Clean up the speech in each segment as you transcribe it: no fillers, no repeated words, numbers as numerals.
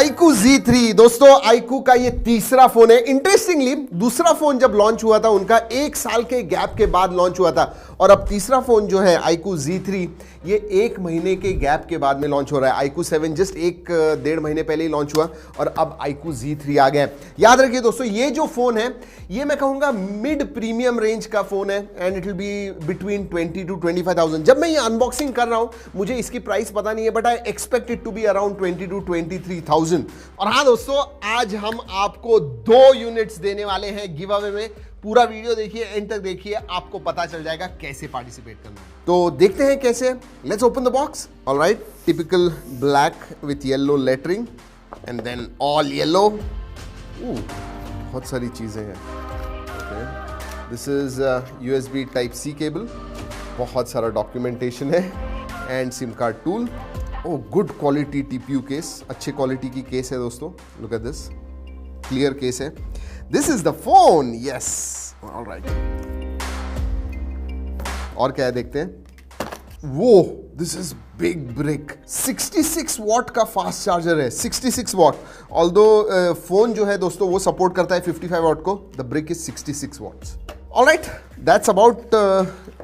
iQOO Z3 दोस्तों, iQOO का ये तीसरा फोन है। इंटरेस्टिंगली दूसरा फोन जब लॉन्च हुआ था उनका 1 साल के गैप के बाद लॉन्च हुआ था, और अब तीसरा फोन जो है iQOO Z3 ये 1 महीने के गैप के बाद में लॉन्च हो रहा है। iQOO 7 जस्ट 1-1.5 महीने पहले ही लॉन्च हुआ और अब iQOO Z3 आ गया है। याद रखिए दोस्तों, ये जो फोन है ये मैं कहूंगा मिड प्रीमियम रेंज का फोन है and it will be between 20 to 25,000। जब मैं ये अनबॉक्सिंग कर रहा हूं मुझे इसकी प्राइस पता नहीं है, but I expect it to be around 20 to 23,000। और हाँ दोस्तों, आज हम आपको 2 यूनिट्स देने वाले हैं गिव अवे में। पूरा वीडियो देखिए, एंड तक देखिए, आपको पता चल जाएगा कैसे पार्टिसिपेट करना है। तो देखते हैं कैसे। Let's open the box. Alright, typical black with yellow lettering and then all yellow. बहुत सारी चीजें हैं। This is USB Type-C cable, बहुत सारा डॉक्यूमेंटेशन है and sim card tool. Good quality TPU case, अच्छे क्वालिटी की केस है दोस्तों। Look at this, clear case है। This is the phone, yes, alright. और क्या है देखते हैं। वो this is big brick, 66 watt का फास्ट चार्जर है, 66 वॉट। ऑल्दो फोन जो है दोस्तों वो सपोर्ट करता है 55 वॉट को, the brick is 66 watts. Alright, that's about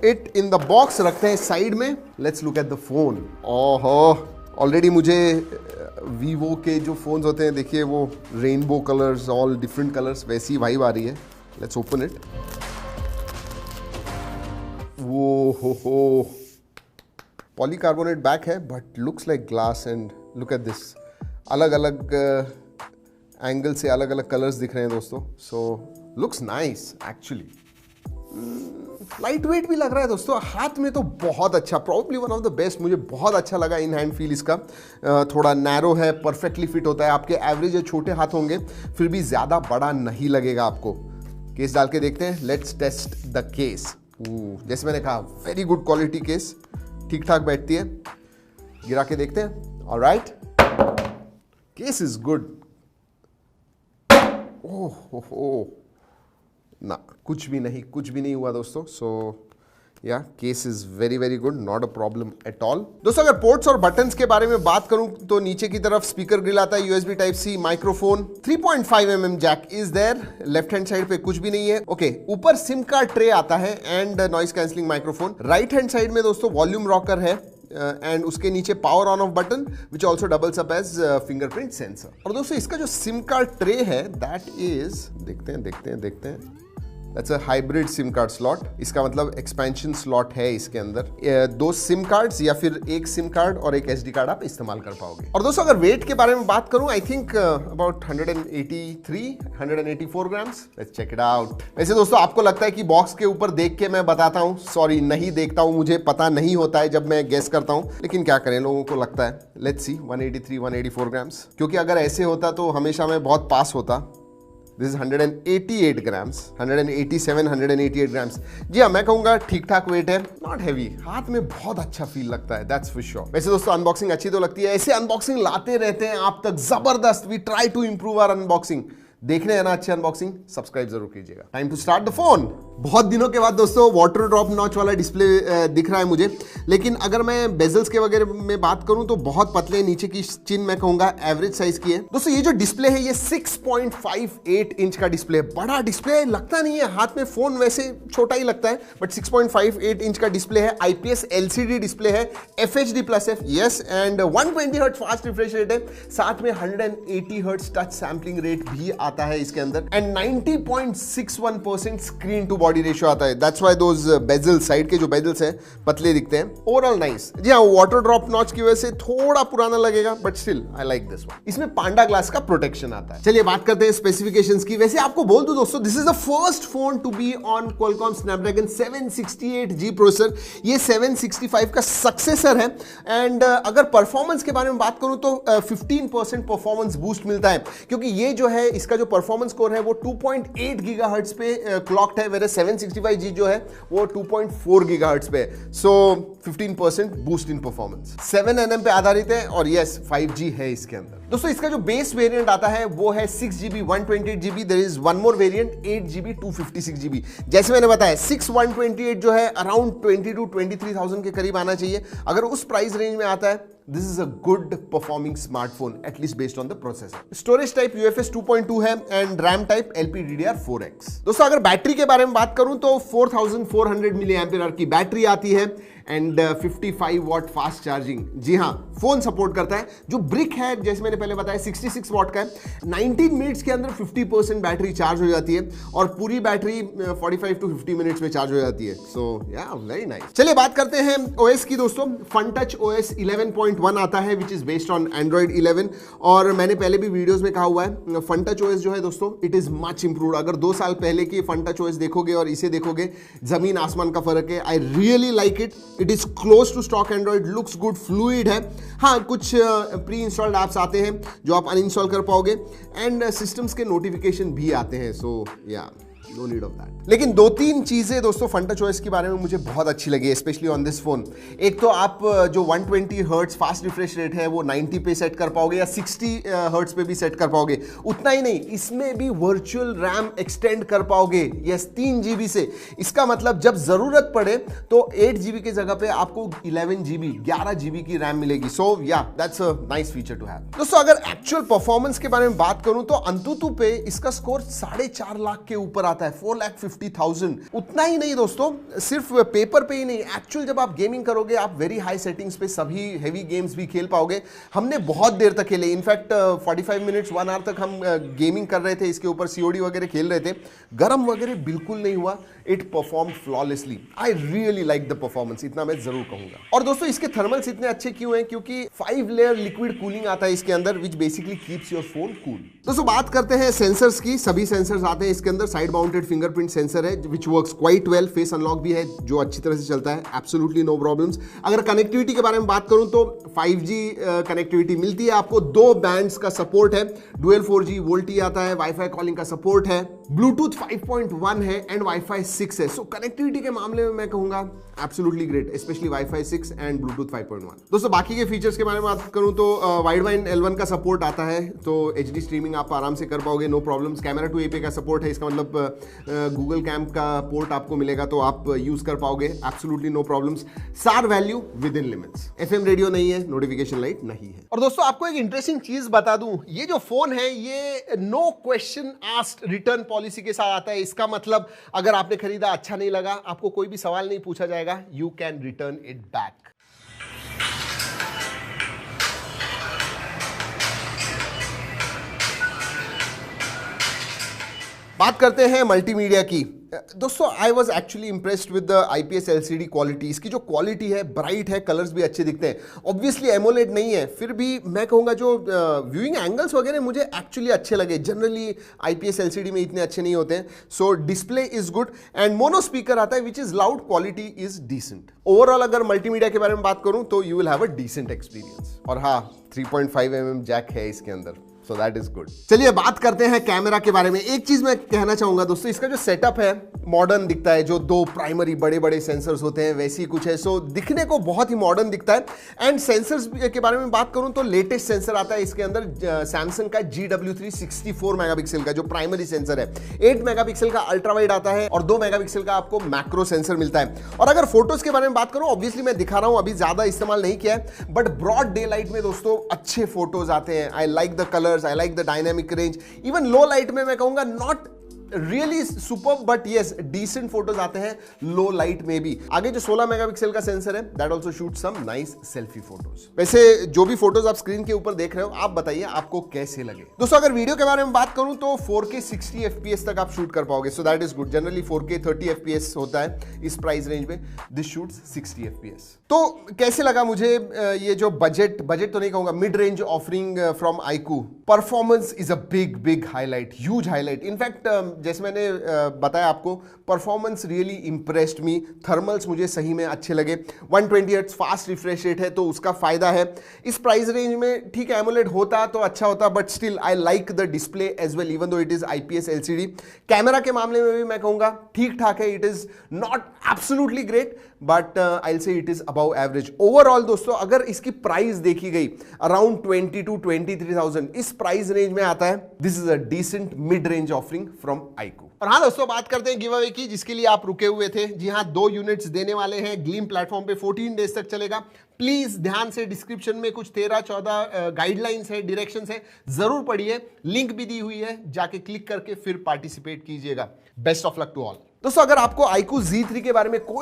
it in the box. रखते हैं साइड में। Let's look at the phone. ओहो, ऑलरेडी मुझे वीवो के जो फोन्स होते हैं देखिए वो rainbow colours, all different colours, वैसी वाइब आ रही है। लेट्स ओपन इट। वो हो पॉलीकार्बोनेट बैक है but looks like glass and look at this. अलग अलग एंगल से अलग अलग कलर्स दिख रहे हैं दोस्तों। सो looks nice actually. Light weight भी लग रहा है दोस्तों, हाथ में तो बहुत अच्छा, probably one of the best. मुझे बहुत अच्छा लगा इन हैंड फील इसका। थोड़ा नैरो है, परफेक्टली फिट होता है। आपके एवरेज या छोटे हाथ होंगे फिर भी ज़्यादा बड़ा नहीं लगेगा आपको। केस डाल के देखते हैं। Let's test the case. जैसे मैंने कहा, वेरी गुड क्वालिटी केस, ठीक ठाक बैठती है। गिरा के देखते हैं। Alright, case is good. Oh ना, कुछ भी नहीं हुआ दोस्तों। So ya, case is very very good, not a problem at all. दोस्तों अगर पोर्ट्स और बटन्स के बारे में बात करूं तो नीचे की तरफ स्पीकर ग्रिल आता है, USB Type-C, microphone, 3.5mm jack is there. Left hand side पे कुछ भी नहीं है। ओके, ऊपर सिम कार्ड ट्रे आता है and noise cancelling microphone. Right hand side में दोस्तों वॉल्यूम रॉकर है एंड उसके नीचे power on off button which also doubles up as fingerprint sensor. और दोस्तों इसका जो सिम कार्ड ट्रे है दैट इज, देखते हैं, that's a hybrid SIM card slot. इसका मतलब एक्सपेंशन स्लॉट है इसके अंदर। 2 सिम कार्ड्स या फिर 1 सिम कार्ड और 1 SD कार्ड आप इस्तेमाल कर पाओगे। और दोस्तों अगर वेट के बारे में बात करूं, I think about 184 grams. Let's check it out. वैसे दोस्तों आपको लगता है कि बॉक्स के ऊपर देख के मैं बताता हूं, सॉरी नहीं देखता हूं, मुझे पता नहीं होता है जब मैं गेस करता हूं, लेकिन क्या करें, लोगों को लगता है। लेट्स सी, 184 ग्राम्स, क्योंकि अगर ऐसे होता तो हमेशा मैं बहुत पास होता। This is 188 grams, 188 grams. जी हाँ, मैं कहूंगा ठीक ठाक वेट है, नॉट हैवी। हाथ में बहुत अच्छा फील लगता है, दैट्स फॉर श्योर। वैसे दोस्तों अनबॉक्सिंग अच्छी तो लगती है, ऐसे अनबॉक्सिंग लाते रहते हैं आप तक, जबरदस्त। We try to improve our unboxing. देखने हैं ना अच्छे अनबॉक्सिंग, सब्सक्राइब जरूर कीजिएगा। Time to start the phone. बहुत दिनों के बाद दोस्तों वाटर ड्रॉप नॉच वाला डिस्प्ले दिख रहा है मुझे, लेकिन अगर मैं बेजल्स के वगैरह में बात करूं तो बहुत पतले, नीचे की चिन मैं कहूंगा एवरेज साइज की है। दोस्तों ये जो डिस्प्ले है ये 6.58 इंच का डिस्प्ले है। बड़ा डिस्प्ले लगता नहीं है, हाथ में फोन वैसे छोटा ही लगता है, बट 6.58 इंच का डिस्प्ले है। IPS LCD डिस्प्ले है, FHD+F, yes, and 120 hertz fast refresh rate है। साथ में 180 हर्ट्ज टच सैम्पलिंग रेट भी आता है इसके अंदर and 90.61% screen to body ratio आता है। That's why those bezels, side के जो बेजल्स हैं पतले दिखते हैं। Overall nice. जी हाँ, वाटर ड्रॉप नॉच की वजह से थोड़ा पुराना लगेगा, but still I like this one. इसमें पांडा ग्लास का प्रोटेक्शन आता है। चलिए बात करते हैं स्पेसिफिकेशंस की। वैसे आपको बोल दूं दोस्तों, this is the first phone to be on Qualcomm Snapdragon 768G processor. ये 765 का सक्सेसर है एंड अगर परफॉर्मेंस के बारे में बात करूं तो 15% परफॉर्मेंस बूस्ट मिलता है, क्योंकि ये जो है इसका जो परफॉर्मेंस कोर है वो 2.8 गीगाहर्ट्ज पे क्लॉक्ड है, वेरे 765G जो है वो 2.4 गीगाहर्ट्ज पे है। सो 15% बूस्ट इन परफॉर्मेंस। 7nm पे आधारित है और यस 5G है इसके अंदर। दोस्तों इसका जो बेस वेरिएंट आता है वो है 6GB 128GB। There is one more variant 8GB 256GB। जैसे मैंने बताया 6 128 जो है अराउंड 20 to 23,000 के करीब आना चाहिए। अगर उस प्राइस रेंज में आता है this is a good performing smartphone at least based on the processor. Storage type UFS 2.2 है एंड रैम टाइप LPDDR4X। दोस्तों अगर बैटरी के बारे में बात करूं तो 4400 मिली एम्पियर की बैटरी आती है एंड 55 वॉट फास्ट चार्जिंग। जी हाँ, फोन सपोर्ट करता है। जो ब्रिक है जैसे मैंने पहले बताया 66 वॉट का है, 19 मिनट्स के अंदर 50% बैटरी चार्ज हो जाती है और पूरी बैटरी 45 to 50 मिनट्स में चार्ज हो जाती है। सो या वेरी नाइस। चलिए बात करते हैं OS की दोस्तों। FunTouch OS 11.1 आता है which is based on Android 11 और मैंने पहले भी वीडियोस में कहा हुआ है FunTouch OS जो है दोस्तों इट इज मच इंप्रूव्ड। अगर 2 साल पहले की FunTouch OS देखोगे और इसे देखोगे, जमीन आसमान का फर्क है। I really like it. It is close to stock Android, looks good, fluid है। हाँ, कुछ प्री इंस्टॉल्ड ऐप्स आते हैं जो आप अनइंस्टॉल कर पाओगे एंड सिस्टम्स के नोटिफिकेशन भी आते हैं। सो या नो नीड ऑफ दैट। लेकिन 2-3 चीजें दोस्तों FunTouch OS के बारे में मुझे बहुत अच्छी लगी, स्पेशली ऑन दिस फोन। एक तो आप जो 120 हर्ट्ज फास्ट रिफ्रेश रेट है वो 90 पे सेट कर पाओगे या 60 हर्ट्ज पे भी सेट कर पाओगे। उतना ही नहीं, इसमें भी वर्चुअल रैम एक्सटेंड कर पाओगे, यस 3 GB से। इसका मतलब जब जरूरत पड़े तो 8 GB की जगह पे आपको 11 GB की रैम मिलेगी। सो या that's a nice feature to have. दोस्तों अगर एक्चुअल परफॉर्मेंस के बारे में बात करूं तो अंतुतु पे इसका स्कोर 4.5 लाख के ऊपर आता है, 4,50,000। उतना ही नहीं दोस्तों, सिर्फ पेपर पे ही नहीं, एक्चुअल जब आप गेमिंग करोगे आप वेरी हाई सेटिंग्स पे सभी हेवी गेम्स भी खेल पाओगे। हमने बहुत देर तक खेले, इनफैक्ट 45 मिनट्स 1 आवर तक हम गेमिंग कर रहे थे इसके ऊपर, COD वगैरह खेल रहे थे। गर्म वगैरह बिल्कुल नहीं हुआ, it perform flawlessly. I really like the performance, इतना मैं जरूर कहूंगा। और दोस्तों इसके थर्मल्स इतने अच्छे क्यों हैं? क्योंकि 5 लेयर लिक्विड कूलिंग आता है इसके अंदर which basically keeps your phone cool. दोस्तों बात करते हैं सेंसर्स की। सभी सेंसर्स आते हैं इसके अंदर। साइड माउंटेड फिंगरप्रिंट सेंसर है which works quite well. Face unlock भी है जो अच्छी तरह से चलता है, एब्सोल्युटली नो प्रॉब्लम्स। अगर कनेक्टिविटी के बारे में बात करूं तो 5G कनेक्टिविटी मिलती है आपको। 2 बैंड्स का सपोर्ट है, डुअल 4G VoLTE आता है, वाईफाई कॉलिंग का सपोर्ट है, ब्लूटूथ 5.1 है एंड वाईफाई 6 है। सो कनेक्टिविटी के मामले में मैं कहूंगा absolutely great, specially wifi 6 and Bluetooth 5.1। दोस्तों बाकी के फीचर्स के बारे में बात करूं तो वाइड वाइन L1 का सपोर्ट आता है, तो HD स्ट्रीमिंग आप आराम से कर पाओगे, no problems. Camera two API का सपोर्ट है, इसका मतलब गूगल कैम का पोर्ट आपको मिलेगा तो आप यूज कर पाओगे, absolutely no problems. SAR value within limits. FM radio नहीं है, नोटिफिकेशन लाइट नहीं है। और दोस्तों आपको एक इंटरेस्टिंग चीज बता दूं, ये जो फोन है ये no question asked return policy के साथ आता है। इसका मतलब अगर आपने खरीदा, अच्छा नहीं लगा, आपको कोई भी सवाल नहीं पूछा जाएगा, you can return it back. बात करते हैं मल्टीमीडिया की। दोस्तों I was actually impressed with the IPS LCD quality. इसकी जो क्वालिटी है, ब्राइट है, कलर्स भी अच्छे दिखते हैं। ऑब्वियसली एमोलेड नहीं है, फिर भी मैं कहूँगा जो व्यूइंग एंगल्स वगैरह मुझे एक्चुअली अच्छे लगे। जनरली IPS LCD में इतने अच्छे नहीं होते हैं। So display is good and mono speaker आता है which is loud, quality is decent. Overall अगर मल्टीमीडिया के बारे में बात करूं तो you will have a decent experience. और हाँ, 3.5 mm जैक है इसके अंदर, सो दैट इज गुड। चलिए बात करते हैं कैमरा के बारे में। एक चीज मैं कहना चाहूंगा दोस्तों, इसका जो सेटअप है मॉडर्न दिखता है। जो 2 प्राइमरी बड़े बड़े सेंसर्स होते हैं वैसी कुछ है, सो दिखने को बहुत ही मॉडर्न दिखता है। एंड सेंसर्स के बारे में बात करूं तो लेटेस्ट सेंसर आता है इसके अंदर, सैमसंग का GW3 64 मेगापिक्सल का जो प्राइमरी सेंसर है। 8 मेगापिक्सल का अल्ट्रा वाइड आता है और 2 मेगापिक्सल का आपको मैक्रो सेंसर मिलता है। और अगर फोटोज के बारे में बात करूं, ऑब्वियसली मैं दिखा रहा हूं, अभी ज्यादा इस्तेमाल नहीं किया है, बट ब्रॉड डे लाइट में दोस्तों अच्छे फोटोज आते हैं। I like the colours, I like the dynamic range. Even low light में मैं कहूंगा not really super but yes decent photos आते हैं लो लाइट में भी। आगे जो 16 मेगापिक्सल का सेंसर है that also shoot some nice selfie photos. वैसे जो भी फोटोज आप स्क्रीन के ऊपर देख रहे हो, आप बताइए आपको कैसे लगे। दोस्तों अगर वीडियो के बारे में बात करूं तो 4K 60 FPS तक आप शूट कर पाओगे, so that is good. Generally 4K 30 FPS होता है इस प्राइस रेंज में, दिस शूट्स 60 FPS। तो कैसे लगा मुझे ये जो बजट तो नहीं कहूंगा, mid range offering from iQOO। Performance is a big highlight, huge highlight. In fact जैसे मैंने बताया आपको, परफॉर्मेंस रियली इंप्रेस्ड मी। थर्मल्स मुझे सही में अच्छे लगे। 120 हर्ट्ज फास्ट रिफ्रेश रेट है तो उसका फायदा है। इस प्राइस रेंज में ठीक है, एमोलेड होता तो अच्छा होता, but still I like the display as well even though it is IPS LCD। Camera के मामले में भी मैं कहूंगा ठीक ठाक है, it is not absolutely great but I say it is above average overall. दोस्तों अगर इसकी प्राइस देखी गई अराउंड 20 to 23,000 इस प्राइस रेंज में आता है, this is a decent mid range offering from iQOO। और हाँ दोस्तों, बात करते हैं गिव अवे की, जिसके लिए आप रुके हुए थे। जी हाँ, 2 यूनिट्स देने वाले हैं ग्लीम प्लेटफॉर्म पे, 14 डेज तक चलेगा। प्लीज ध्यान से, डिस्क्रिप्शन में कुछ 13-14 गाइडलाइंस है, डायरेक्शंस है, जरूर पढ़िए। लिंक भी दी हुई है, जाके क्लिक करके फिर पार्टिसिपेट कीजिएगा। Best of luck to all. दोस्तों अगर आपको iQOO Z3 के बारे में कोई